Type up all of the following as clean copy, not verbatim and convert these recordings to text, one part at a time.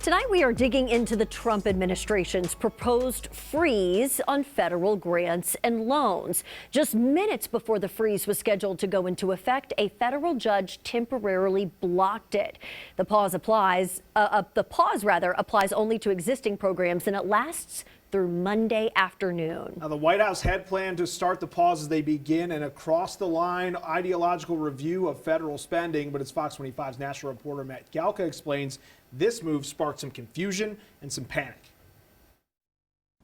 Tonight we are digging into the Trump administration's proposed freeze on federal grants and loans. Just minutes before the freeze was scheduled to go into effect, a federal judge temporarily blocked it. The pause applies only to existing programs, and it lasts through Monday afternoon. Now, the White House had planned to start the pause as they begin an across-the-line ideological review of federal spending, but as Fox 25's national reporter Matt Galka explains, this move sparked some confusion and some panic.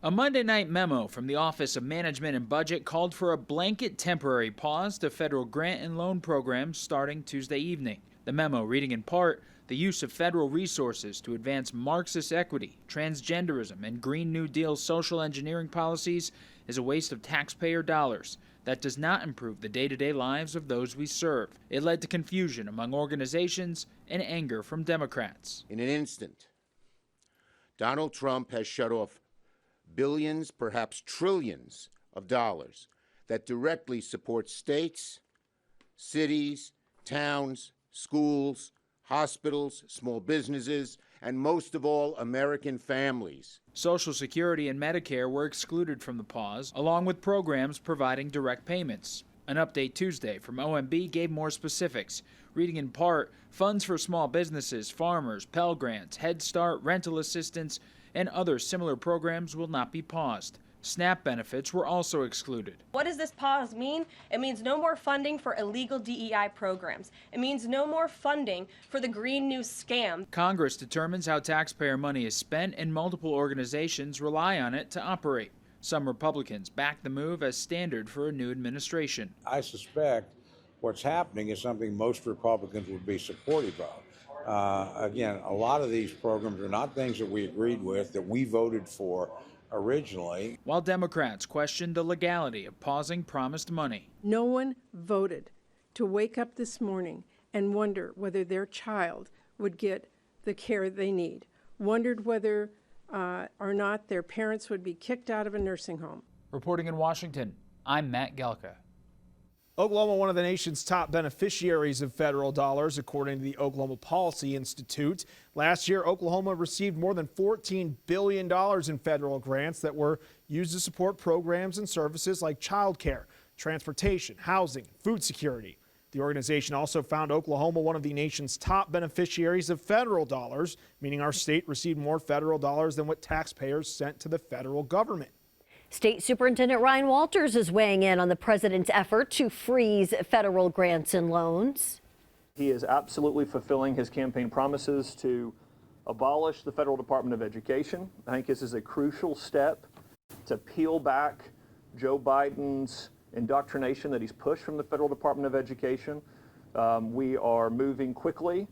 A Monday night memo from the Office of Management and Budget called for a blanket temporary pause to federal grant and loan programs starting Tuesday evening. The memo reading in part, the use of federal resources to advance Marxist equity, transgenderism, and Green New Deal social engineering policies is a waste of taxpayer dollars that does not improve the day-to-day lives of those we serve. It led to confusion among organizations and anger from Democrats. In an instant, Donald Trump has shut off billions, perhaps trillions of dollars that directly support states, cities, towns, schools, hospitals, small businesses, and most of all, American families. Social Security and Medicare were excluded from the pause, along with programs providing direct payments. An update Tuesday from OMB gave more specifics, reading in part, funds for small businesses, farmers, Pell Grants, Head Start, rental assistance, and other similar programs will not be paused. SNAP benefits were also excluded. What does this pause mean? It means no more funding for illegal DEI programs. It means no more funding for the Green New scam. Congress determines how taxpayer money is spent, and multiple organizations rely on it to operate. Some Republicans back the move as standard for a new administration. I suspect what's happening is something most Republicans would be supportive of. Again, a lot of these programs are not things that we agreed with, that we voted for originally. While Democrats questioned the legality of pausing promised money. No one voted to wake up this morning and wonder whether their child would get the care they need, wondered whether or not their parents would be kicked out of a nursing home. Reporting in Washington, I'm Matt Galka. Oklahoma, one of the nation's top beneficiaries of federal dollars, according to the Oklahoma Policy Institute. Last year, Oklahoma received more than $14 billion in federal grants that were used to support programs and services like child care, transportation, housing, food security. The organization also found Oklahoma one of the nation's top beneficiaries of federal dollars, meaning our state received more federal dollars than what taxpayers sent to the federal government. State Superintendent Ryan Walters is weighing in on the president's effort to freeze federal grants and loans. He is absolutely fulfilling his campaign promises to abolish the Federal Department of Education. I think this is a crucial step to peel back Joe Biden's indoctrination that he's pushed from the Federal Department of Education. We are moving quickly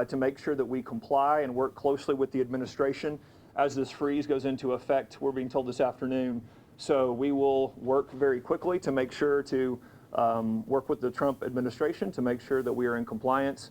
to make sure that we comply and work closely with the administration as this freeze goes into effect, we're being told this afternoon. So we will work very quickly to make sure to work with the Trump administration to make sure that we are in compliance.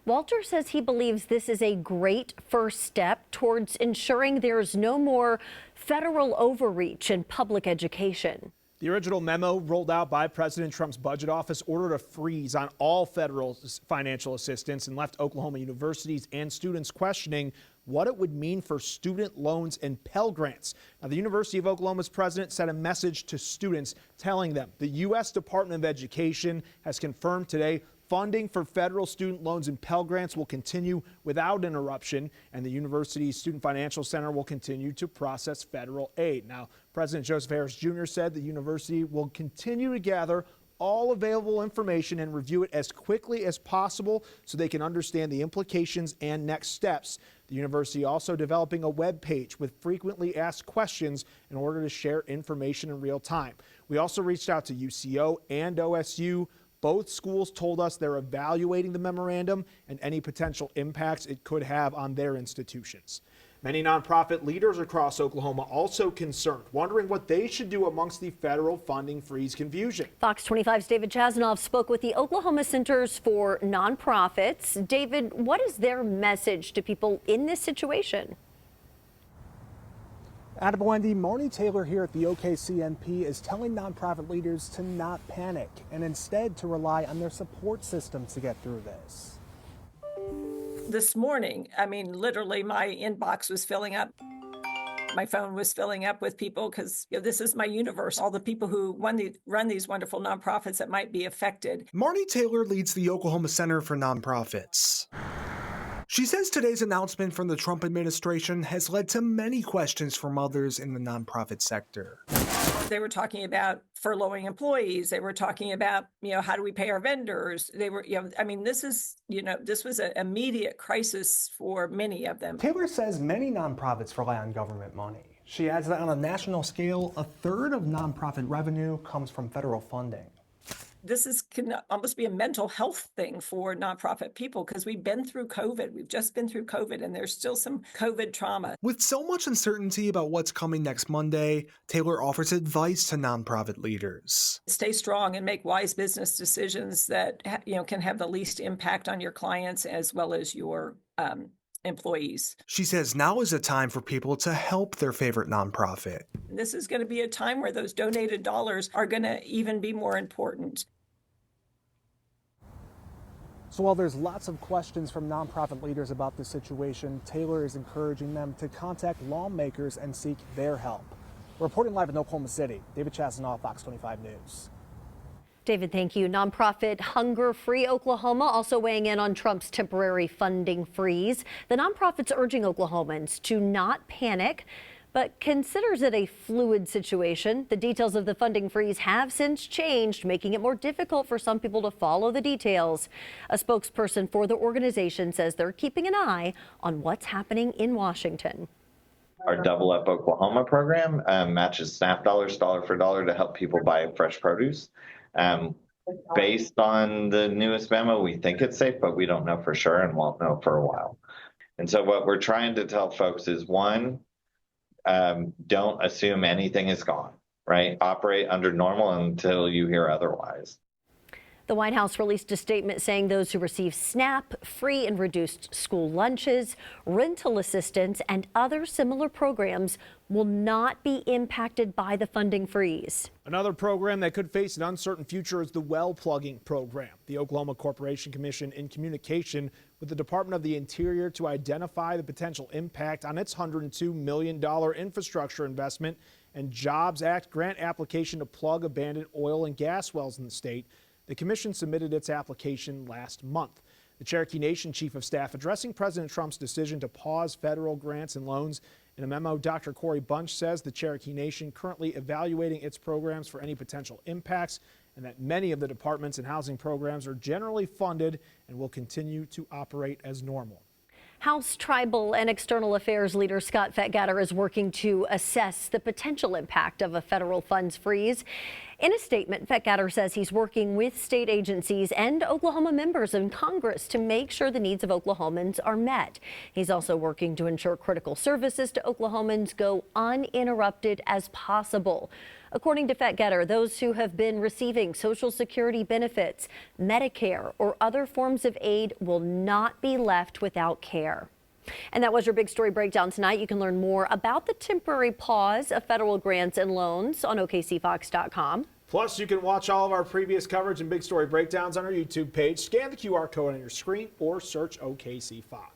Walter says he believes this is a great first step towards ensuring there's no more federal overreach in public education. The original memo rolled out by President Trump's budget office ordered a freeze on all federal financial assistance and left Oklahoma universities and students questioning what it would mean for student loans and Pell Grants. Now, the University of Oklahoma's president sent a message to students telling them the U.S. Department of Education has confirmed today funding for federal student loans and Pell Grants will continue without interruption, and the university's Student Financial Center will continue to process federal aid. Now, President Joseph Harris Jr. said the university will continue to gather all available information and review it as quickly as possible so they can understand the implications and next steps. The university also developing a web page with frequently asked questions in order to share information in real time. We also reached out to UCO and OSU. Both schools told us they're evaluating the memorandum and any potential impacts it could have on their institutions. Many nonprofit leaders across Oklahoma also concerned, wondering what they should do amongst the federal funding freeze confusion. Fox 25's David Chasanoff spoke with the Oklahoma Centers for Nonprofits. David, what is their message to people in this situation? Adam Wendy, Marnie Taylor here at the OKCNP is telling nonprofit leaders to not panic and instead to rely on their support system to get through this. This morning, I mean, literally my inbox was filling up. My phone was filling up with people because this is my universe, all the people who run these wonderful nonprofits that might be affected. Marnie Taylor leads the Oklahoma Center for Nonprofits. She says today's announcement from the Trump administration has led to many questions from others in the nonprofit sector. They were talking about furloughing employees. They were talking about, how do we pay our vendors? They were, this was an immediate crisis for many of them. Taylor says many nonprofits rely on government money. She adds that on a national scale, a third of nonprofit revenue comes from federal funding. This can almost be a mental health thing for nonprofit people because we've been through COVID. We've just been through COVID and there's still some COVID trauma. With so much uncertainty about what's coming next Monday, Taylor offers advice to nonprofit leaders. Stay strong and make wise business decisions that can have the least impact on your clients as well as your employees. She says now is a time for people to help their favorite nonprofit. This is going to be a time where those donated dollars are going to even be more important. So while there's lots of questions from nonprofit leaders about the situation, Taylor is encouraging them to contact lawmakers and seek their help. Reporting live in Oklahoma City, David Chasanoff, Fox 25 News. David, thank you. Nonprofit Hunger Free Oklahoma also weighing in on Trump's temporary funding freeze. The nonprofit's urging Oklahomans to not panic, but considers it a fluid situation. The details of the funding freeze have since changed, making it more difficult for some people to follow the details. A spokesperson for the organization says they're keeping an eye on what's happening in Washington. Our Double Up Oklahoma program matches SNAP dollars dollar for dollar to help people buy fresh produce. Based on the newest memo, we think it's safe, but we don't know for sure and won't know for a while. And so what we're trying to tell folks is, one, don't assume anything is gone, right? Operate under normal until you hear otherwise. The White House released a statement saying those who receive SNAP, free and reduced school lunches, rental assistance, and other similar programs will not be impacted by the funding freeze. Another program that could face an uncertain future is the well plugging program. The Oklahoma Corporation Commission, in communication with the Department of the Interior to identify the potential impact on its $102 million infrastructure investment and Jobs Act grant application to plug abandoned oil and gas wells in the state. The commission submitted its application last month. The Cherokee Nation Chief of Staff addressing President Trump's decision to pause federal grants and loans. In a memo, Dr. Corey Bunch says the Cherokee Nation currently evaluating its programs for any potential impacts and that many of the departments and housing programs are generally funded and will continue to operate as normal. House Tribal and External Affairs leader Scott Fettgatter is working to assess the potential impact of a federal funds freeze. In a statement, Fettgatter says he's working with state agencies and Oklahoma members in Congress to make sure the needs of Oklahomans are met. He's also working to ensure critical services to Oklahomans go uninterrupted as possible. According to Fettgatter, those who have been receiving Social Security benefits, Medicare, or other forms of aid will not be left without care. And that was your big story breakdown tonight. You can learn more about the temporary pause of federal grants and loans on OKCFox.com. Plus, you can watch all of our previous coverage and big story breakdowns on our YouTube page. Scan the QR code on your screen or search OKC Fox.